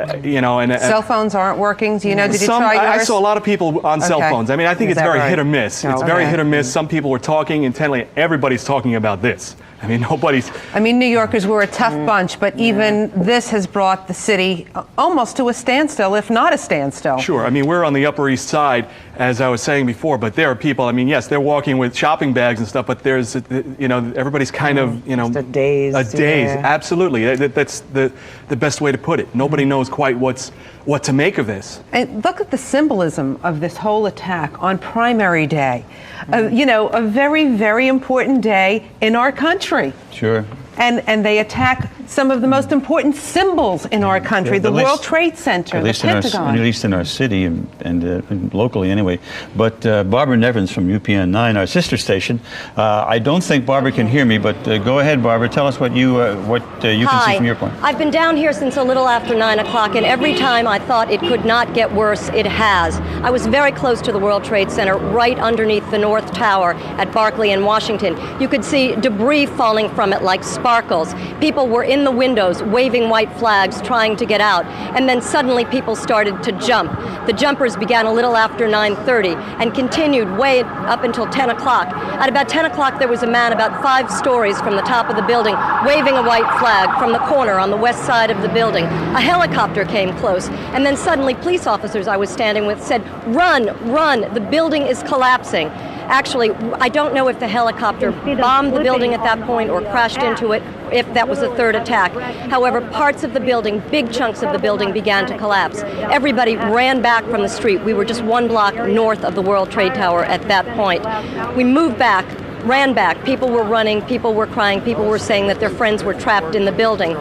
Cell phones aren't working. Did you try yours? I saw a lot of people on cell phones. I mean, I think it's very hit or miss. It's very hit or miss. Some people were talking intently. Everybody's talking about this. I mean, nobody's... I mean, New Yorkers were a tough bunch, but even this has brought the city almost to a standstill, if not a standstill. Sure. I mean, we're on the Upper East Side, as I was saying before, but there are people, I mean, yes, they're walking with shopping bags and stuff, but there's, everybody's kind of, just a daze. A daze, absolutely. That's the best way to put it. Nobody knows quite what to make of this. And look at the symbolism of this whole attack on primary day. A very, very important day in our country. Sure. And they attack some of the most important symbols in our country, the World Trade Center, the Pentagon. At least in our city and locally anyway. But Barbara Nevins from UPN 9, our sister station, I don't think Barbara can hear me, but go ahead, Barbara. Tell us what you can see from your point. I've been down here since a little after 9 o'clock, and every time I thought it could not get worse, it has. I was very close to the World Trade Center, right underneath the North Tower at Barclay in Washington. You could see debris falling from it like sparkles. People were in the windows waving white flags trying to get out, and then suddenly people started to jump. The jumpers began a little after 9:30 and continued way up until 10 o'clock. At about 10 o'clock there was a man about 5 stories from the top of the building waving a white flag from the corner on the west side of the building. A helicopter came close, and then suddenly police officers I was standing with said, "Run, run, the building is collapsing." Actually, I don't know if the helicopter bombed the building at that point or crashed into it, if that was a third attack. However, parts of the building, big chunks of the building began to collapse. Everybody ran back from the street. We were just 1 block north of the World Trade Tower at that point. We moved back, ran back. People were running, people were crying, people were saying that their friends were trapped in the building.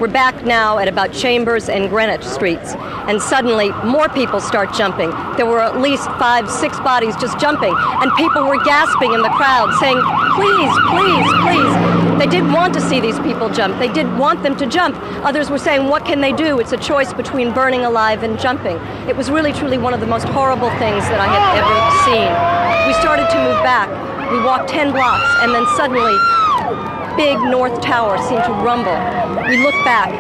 We're back now at about Chambers and Greenwich Streets, and suddenly more people start jumping. There were at least 5, 6 bodies just jumping, and people were gasping in the crowd saying, "Please, please, please." They did want to see these people jump. They did want them to jump. Others were saying, what can they do? It's a choice between burning alive and jumping. It was really, truly one of the most horrible things that I have ever seen. We started to move back. We walked 10 blocks, and then suddenly, big North Tower seemed to rumble. We looked back.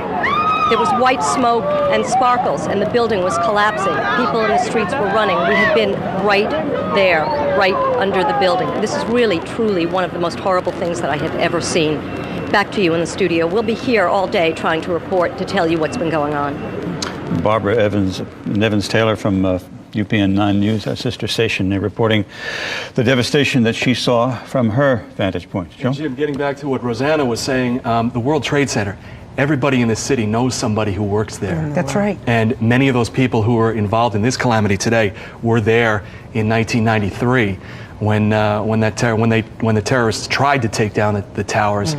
There was white smoke and sparkles, and the building was collapsing. People in the streets were running. We had been right there, right under the building. This is really, truly one of the most horrible things that I have ever seen. Back to you in the studio. We'll be here all day trying to report, to tell you what's been going on. Barbara Nevins Taylor from UPN 9 News, our sister station, reporting the devastation that she saw from her vantage point. Joe? Jim, getting back to what Rosanna was saying, the World Trade Center, everybody in this city knows somebody who works there. That's right. And many of those people who were involved in this calamity today were there in 1993 when the terrorists tried to take down the towers.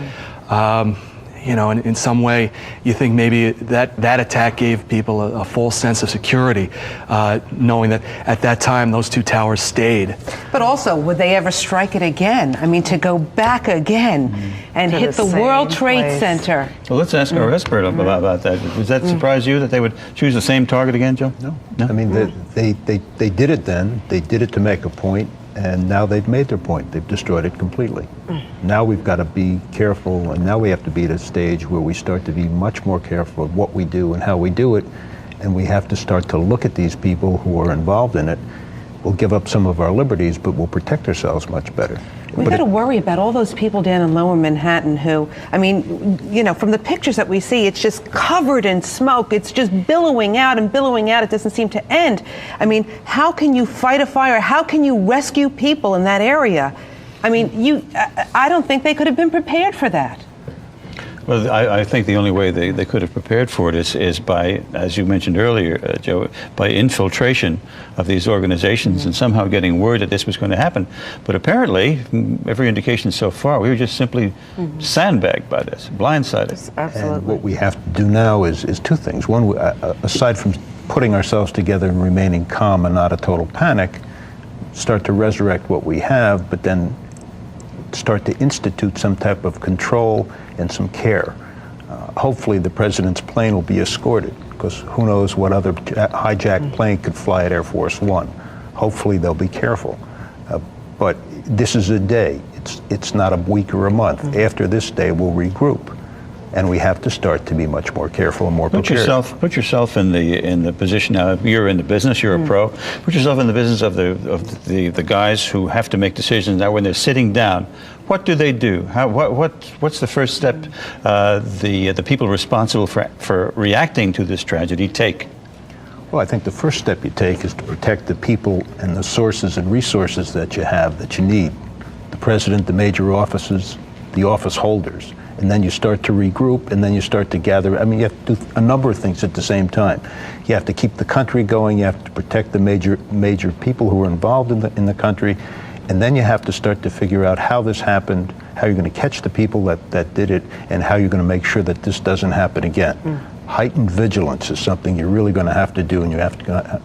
In some way, you think maybe that attack gave people a false sense of security, knowing that at that time those 2 towers stayed. But also, would they ever strike it again? I mean, to go back again and To hit the the World same Trade place. Center. Well, let's ask our expert about that. Does that surprise you that they would choose the same target again, Joe? No. I mean, they did it then. They did it to make a point, and now they've made their point. They've destroyed it completely. Now we've got to be careful, and now we have to be at a stage where we start to be much more careful of what we do and how we do it, and we have to start to look at these people who are involved in it. We'll give up some of our liberties, but we'll protect ourselves much better. We've got to worry about all those people down in Lower Manhattan who, I mean, from the pictures that we see, it's just covered in smoke. It's just billowing out and billowing out. It doesn't seem to end. I mean, how can you fight a fire? How can you rescue people in that area? I mean, I don't think they could have been prepared for that. Well, I think the only way they could have prepared for it is by, as you mentioned earlier, Joe, by infiltration of these organizations and somehow getting word that this was going to happen. But apparently, every indication so far, we were just simply sandbagged by this, blindsided. Absolutely. And what we have to do now is 2 things. One, aside from putting ourselves together and remaining calm and not a total panic, start to resurrect what we have, but then start to institute some type of control and some care. Hopefully the president's plane will be escorted, because who knows what other hijacked plane could fly at Air Force One. Hopefully they'll be careful. But this is a day. It's not a week or a month. After this day, we'll regroup. And we have to start to be much more careful and more prepared. Put yourself in the position now. You're in the business. You're a pro. Put yourself in the business of the guys who have to make decisions now. When they're sitting down, what do they do? What's the first step the people responsible for reacting to this tragedy take? Well, I think the first step you take is to protect the people and the sources and resources that you have, that you need. The president, the major offices, the office holders. And then you start to regroup, and then you start to gather. I mean, you have to do a number of things at the same time. You have to keep the country going. You have to protect the major people who are involved in the country. And then you have to start to figure out how this happened, how you're going to catch the people that did it, and how you're going to make sure that this doesn't happen again. Heightened vigilance is something you're really going to have to do, and you're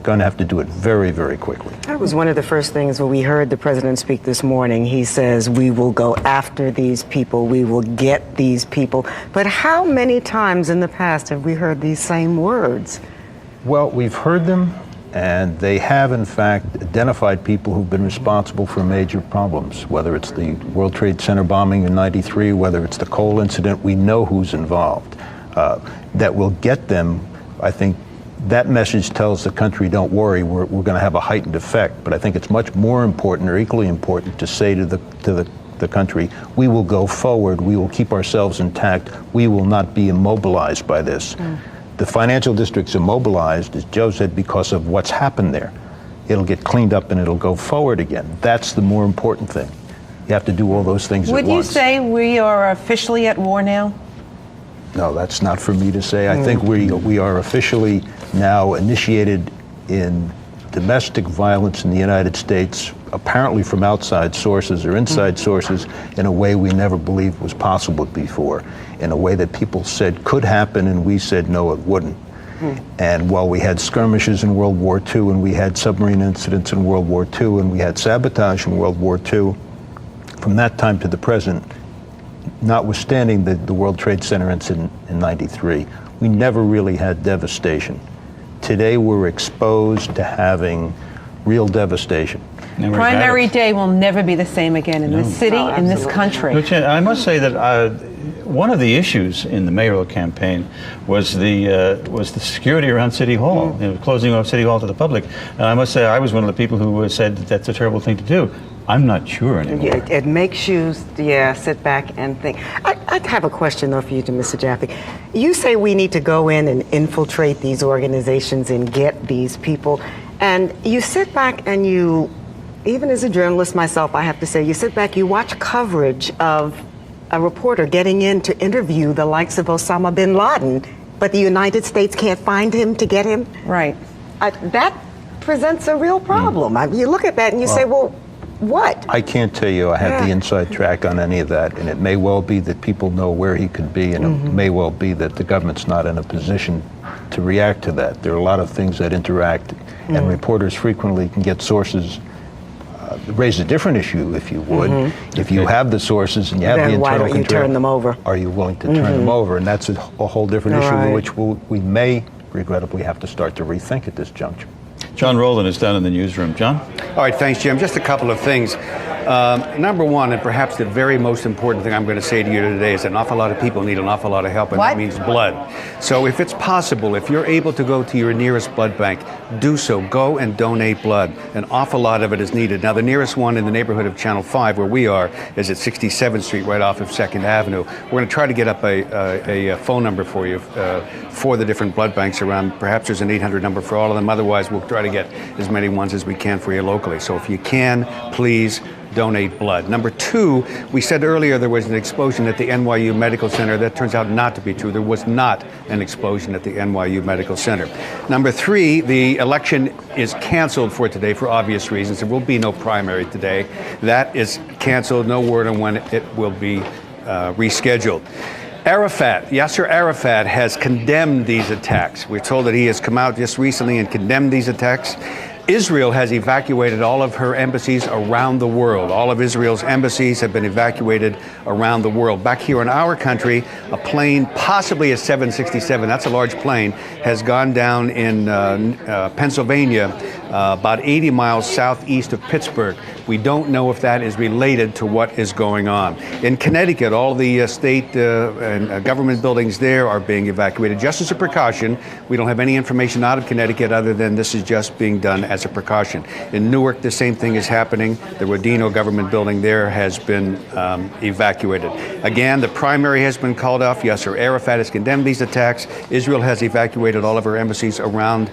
going to have to do it very, very quickly. That was one of the first things when we heard the president speak this morning. He says, we will go after these people, we will get these people. But how many times in the past have we heard these same words? Well, we've heard them, and they have, in fact, identified people who've been responsible for major problems, whether it's the World Trade Center bombing in '93, whether it's the coal incident. We know who's involved. That will get them. I think that message tells the country, don't worry, we're going to have a heightened effect. But I think it's much more important, or equally important, to say to the country, we will go forward, we will keep ourselves intact, we will not be immobilized by this. The financial district's immobilized, as Joe said, because of what's happened there. It'll get cleaned up and it'll go forward again. That's the more important thing. You have to do all those things at once. Would you say we are officially at war now? No, that's not for me to say. I think we are officially now initiated in domestic violence in the United States, apparently from outside sources or inside sources, in a way we never believed was possible before, in a way that people said could happen, and we said no, it wouldn't. And while we had skirmishes in World War II, and we had submarine incidents in World War II, and we had sabotage in World War II, from that time to the present, notwithstanding the World Trade Center incident in '93, we never really had devastation. Today we're exposed to having real devastation. Primary Day will never be the same again in this city, in this country. I must say that one of the issues in the mayoral campaign was the security around City Hall, closing off City Hall to the public. And I must say I was one of the people who said that that's a terrible thing to do. I'm not sure anymore. It makes you, sit back and think. I have a question, though, for you, to Mr. Jaffe. You say we need to go in and infiltrate these organizations and get these people. And you sit back and you, even as a journalist myself, I have to say, you sit back, you watch coverage of a reporter getting in to interview the likes of Osama bin Laden, but the United States can't find him to get him. Right. That presents a real problem. You look at that and you say, well, what? I can't tell you I have the inside track on any of that, and it may well be that people know where he could be, and it may well be that the government's not in a position to react to that. There are a lot of things that interact, and reporters frequently can get sources. Raise a different issue, if you would. If you have the sources and you have the internal control, why don't you turn them over? Are you willing to turn them over? And that's a whole different issue, which we may regrettably have to start to rethink at this juncture. John Rowland is down in the newsroom. John? All right, thanks, Jim. Just a couple of things. Number one, and perhaps the very most important thing I'm going to say to you today, is that an awful lot of people need an awful lot of help, and that means blood. So if it's possible, if you're able to go to your nearest blood bank, do so. Go and donate blood. An awful lot of it is needed. Now, the nearest one in the neighborhood of Channel 5, where we are, is at 67th Street, right off of 2nd Avenue. We're going to try to get up a phone number for you for the different blood banks around. Perhaps there's an 800 number for all of them. Otherwise, we'll try to get as many ones as we can for you locally. So if you can, please donate blood. Number two, we said earlier there was an explosion at the NYU Medical Center. That turns out not to be true. There was not an explosion at the NYU Medical Center. Number three, the election is canceled for today for obvious reasons. There will be no primary today. That is canceled. No word on when it will be rescheduled. Yasser Arafat has condemned these attacks. We're told that he has come out just recently and condemned these attacks. Israel has evacuated all of her embassies around the world. All of Israel's embassies have been evacuated around the world. Back here in our country, a plane, possibly a 767, that's a large plane, has gone down in Pennsylvania about 80 miles southeast of Pittsburgh. We don't know if that is related to what is going on. In Connecticut, all the state and government buildings there are being evacuated just as a precaution. We don't have any information out of Connecticut other than this is just being done as a precaution. In Newark, the same thing is happening. The Rodino government building there has been evacuated. Again, the primary has been called off. Yasser Arafat has condemned these attacks. Israel has evacuated all of her embassies around